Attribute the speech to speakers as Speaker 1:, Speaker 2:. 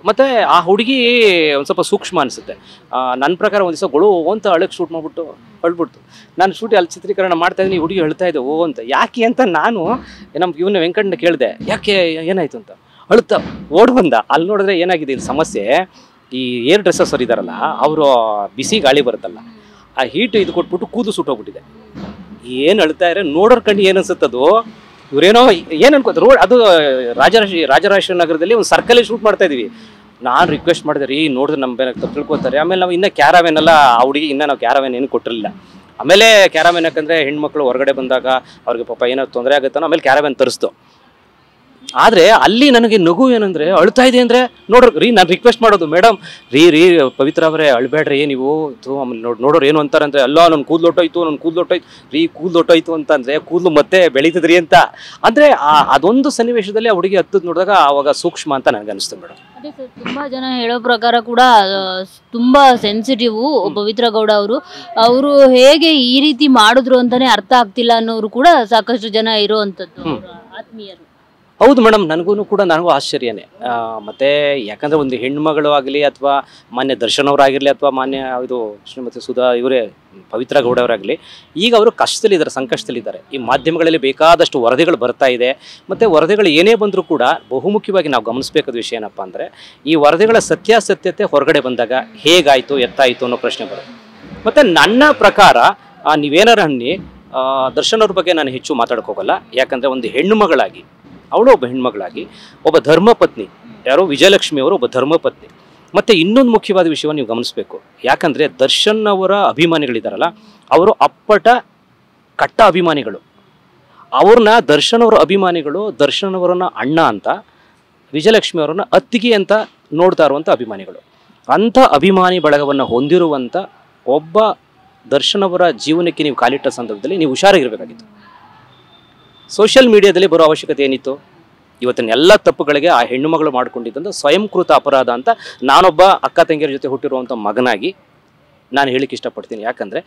Speaker 1: ಮತ್ತೆ ಆ ಹುಡುಗಿ ಒಂದು ಸ್ವಲ್ಪ ಸೂಕ್ಷ್ಮ ಅನಿಸುತ್ತೆ. ನನ್ನ ಪ್ರಕಾರ ಒಂದು ದಿವಸ ಗೊಳು ಅಂತ ಅಳಕ್ಕೆ ಶೂಟ್ ಮಾಡಿಬಿಟ್ಟು ಅಳ್ಬಿಡ್ತು. ನಾನು ಶೂಟ್ ಅಲ್ಲಿ ಚಿತ್ರೀಕರಣ ಮಾಡ್ತಾ ಇದ್ದೀನಿ, ಹುಡುಗಿ ಹೇಳ್ತಾ ಇದ್ದೆ ಓ ಅಂತ. ಯಾಕೆ ಅಂತ ನಾನು ನಮ್ಮ ಇವನ್ನ ವೆಂಕಟನ ಕೇಳಿದೆ, ಯಾಕೆ ಏನಾಯ್ತು ಅಂತ. ಅಳುತ್ತಾ ಓಡ್ ಬಂದ. ಅಲ್ಲಿ ನೋಡಿದ್ರೆ ಏನಾಗಿದೆ ಇದು ಸಮಸ್ಯೆ, ಈ ಏರ್ ಡ್ರೆಸ್ಸಸ್ ಇದಾರಲ್ಲ ಅವರು ಬಿಸಿ ಗಾಳಿ ಬರುತ್ತಲ್ಲ, ಆ ಹೀಟ್ ಇದು ಕೊಟ್ಬಿಟ್ಟು ಕೂದು ಸುಟ್ಟೋಗ್ಬಿಟ್ಟಿದೆ. ಏನು ಅಳ್ತಾ ಇದ್ರೆ ನೋಡೋರ್ ಕಣ್ಣು ಏನು ಅನ್ಸುತ್ತದು, ಇವರೇನೋ ಏನು ಅನ್ಕೋತಾರೆ. ರೋಡ್ ಅದು ರಾಜರಾಜೇಶ್ವರ ನಗರದಲ್ಲಿ ಒಂದು ಸರ್ಕಲ್ ಶೂಟ್ ಮಾಡ್ತಾ ಇದೀವಿ. ನಾನು ರಿಕ್ವೆಸ್ಟ್ ಮಾಡಿದೆ ರೀ, ನೋಡಿದ್ರೆ ನಮ್ಮ ಬೇರೆ ತಿಳ್ಕೊತಾರೆ. ಆಮೇಲೆ ನಾವು ಇನ್ನೂ ಕ್ಯಾರಾವೆನ್ ಎಲ್ಲ ಆ ಹುಡುಗಿ ಇನ್ನೂ ನಾವು ಕ್ಯಾರಾವೆನ್ ಏನು ಕೊಟ್ಟಿರಲಿಲ್ಲ. ಆಮೇಲೆ ಕ್ಯಾರಾವೆನ್ ಯಾಕಂದರೆ ಹೆಣ್ಮಕ್ಳು ಹೊರಗಡೆ ಬಂದಾಗ ಅವ್ರಿಗೆ ಪಾಪ ಏನೋ ತೊಂದರೆ ಆಗುತ್ತೋ ಆಮೇಲೆ ಕ್ಯಾರಾವೆನ್ ತರಿಸ್ತು. ಆದರೆ ಅಲ್ಲಿ ನನಗೆ ನಗು ಏನಂದರೆ, ಅಳ್ತಾ ಇದೆ ಅಂದರೆ ನೋಡ್ರಿ ನಾನು ರಿಕ್ವೆಸ್ಟ್ ಮಾಡೋದು, ಮೇಡಮ್ ರೀ ಪವಿತ್ರ ಅವರೇ ಅಳ್ಬೇಡ್ರಿ ನೀವು ಆಮೇಲೆ ನೋಡೋರು ಏನು ಅಂತಾರಂದರೆ, ಅಲ್ಲ ನನ್ನ ಕೂದಲು ಹೊಟ್ಟೋಯ್ತು ರೀ ಕೂದಲು ಹೊಟ್ಟೋಯ್ತು ಅಂತಂದರೆ ಕೂದಲು ಮತ್ತೆ ಬೆಳೀತದ್ರಿ ಅಂತ. ಅಂದರೆ ಅದೊಂದು ಸನ್ನಿವೇಶದಲ್ಲಿ ಆ ಹುಡುಗಿ ಹತ್ತದ ನೋಡಿದಾಗ ಆವಾಗ ಸೂಕ್ಷ್ಮ ಅಂತ ನನಗೆ ಅನಿಸ್ತು ಮೇಡಮ್.
Speaker 2: ಅದೇ ಸರ್, ತುಂಬಾ ಜನ ಹೇಳೋ ಪ್ರಕಾರ ಕೂಡ ತುಂಬಾ ಸೆನ್ಸಿಟಿವ್ ಪವಿತ್ರ ಗೌಡ ಅವರು ಹೇಗೆ ಈ ರೀತಿ ಮಾಡಿದ್ರು ಅಂತಾನೆ ಅರ್ಥ ಆಗ್ತಿಲ್ಲ ಅನ್ನೋರು ಕೂಡ ಸಾಕಷ್ಟು ಜನ ಇರುವಂತದ್ದು ಆತ್ಮೀಯರು.
Speaker 1: ಹೌದು ಮೇಡಮ್, ನನಗೂ ಆಶ್ಚರ್ಯನೇ. ಮತ್ತು ಯಾಕಂದರೆ ಒಂದು ಹೆಣ್ಮಗಳು ಆಗಲಿ ಅಥವಾ ಮಾನ್ಯ ದರ್ಶನ್ ಅವರಾಗಿರಲಿ ಅಥವಾ ಮಾನ್ಯ ಇದು ಶ್ರೀಮತಿ ಸುಧಾ ಇವರೇ ಪವಿತ್ರ ಗೌಡ ಅವರಾಗಲಿ, ಈಗ ಅವರು ಕಷ್ಟದಲ್ಲಿದ್ದಾರೆ, ಸಂಕಷ್ಟದಲ್ಲಿದ್ದಾರೆ. ಈ ಮಾಧ್ಯಮಗಳಲ್ಲಿ ಬೇಕಾದಷ್ಟು ವರದಿಗಳು ಬರ್ತಾ ಇದೆ. ಮತ್ತು ವರದಿಗಳು ಏನೇ ಬಂದರೂ ಕೂಡ ಬಹುಮುಖ್ಯವಾಗಿ ನಾವು ಗಮನಿಸಬೇಕಾದ ವಿಷಯ ಏನಪ್ಪ ಅಂದರೆ, ಈ ವರದಿಗಳ ಸತ್ಯಾಸತ್ಯತೆ ಹೊರಗಡೆ ಬಂದಾಗ ಹೇಗಾಯಿತು ಎತ್ತಾಯಿತು ಅನ್ನೋ ಪ್ರಶ್ನೆ ಬರುತ್ತೆ. ಮತ್ತು ನನ್ನ ಪ್ರಕಾರ ನೀವೇನಾರು ಅನ್ನಿ, ದರ್ಶನ್ ಅವ್ರ ಬಗ್ಗೆ ನಾನು ಹೆಚ್ಚು ಮಾತಾಡೋಕ್ಕೋಗಲ್ಲ. ಯಾಕಂದರೆ ಒಂದು ಹೆಣ್ಣು ಮಗಳಾಗಿ, ಅವಳು ಒಬ್ಬ ಹೆಣ್ಮಗಳಾಗಿ, ಒಬ್ಬ ಧರ್ಮಪತ್ನಿ, ಯಾರೋ ವಿಜಯಲಕ್ಷ್ಮಿ ಅವರು ಒಬ್ಬ ಧರ್ಮಪತ್ನಿ. ಮತ್ತು ಇನ್ನೊಂದು ಮುಖ್ಯವಾದ ವಿಷಯವನ್ನು ನೀವು ಗಮನಿಸಬೇಕು. ಯಾಕಂದರೆ ದರ್ಶನ್ ಅವರ ಅಭಿಮಾನಿಗಳಿದ್ದಾರಲ್ಲ, ಅವರು ಅಪ್ಪಟ ಕಟ್ಟ ಅಭಿಮಾನಿಗಳು. ಅವ್ರನ್ನ ದರ್ಶನ್ ಅವರ ಅಭಿಮಾನಿಗಳು ದರ್ಶನ್ ಅವರನ್ನ ಅಣ್ಣ ಅಂತ, ವಿಜಯಲಕ್ಷ್ಮಿ ಅವರನ್ನ ಅತ್ತಿಗೆ ಅಂತ ನೋಡ್ತಾ ಇರುವಂಥ ಅಭಿಮಾನಿಗಳು. ಅಂಥ ಅಭಿಮಾನಿ ಬಳಗವನ್ನು ಹೊಂದಿರುವಂಥ ಒಬ್ಬ ದರ್ಶನ್ ಅವರ ಜೀವನಕ್ಕೆ ನೀವು ಕಾಲಿಟ್ಟ ಸಂದರ್ಭದಲ್ಲಿ ನೀವು ಹುಷಾರಾಗಿರಬೇಕಾಗಿತ್ತು. ಸೋಷಿಯಲ್ ಮೀಡಿಯಾದಲ್ಲಿ ಬರೋ ಅವಶ್ಯಕತೆ ಏನಿತ್ತು? ಇವತ್ತಿನ ಎಲ್ಲ ತಪ್ಪುಗಳಿಗೆ ಆ ಹೆಣ್ಣು ಮಗಳು ಮಾಡ್ಕೊಂಡಿದ್ದಂಥ ಸ್ವಯಂಕೃತ ಅಪರಾಧ ಅಂತ ನಾನೊಬ್ಬ ಅಕ್ಕ ತಂಗಿಯರ ಜೊತೆ ಹುಟ್ಟಿರುವಂಥ ಮಗನಾಗಿ ನಾನು ಹೇಳಿಕ್ಕೆ ಇಷ್ಟಪಡ್ತೀನಿ. ಯಾಕಂದರೆ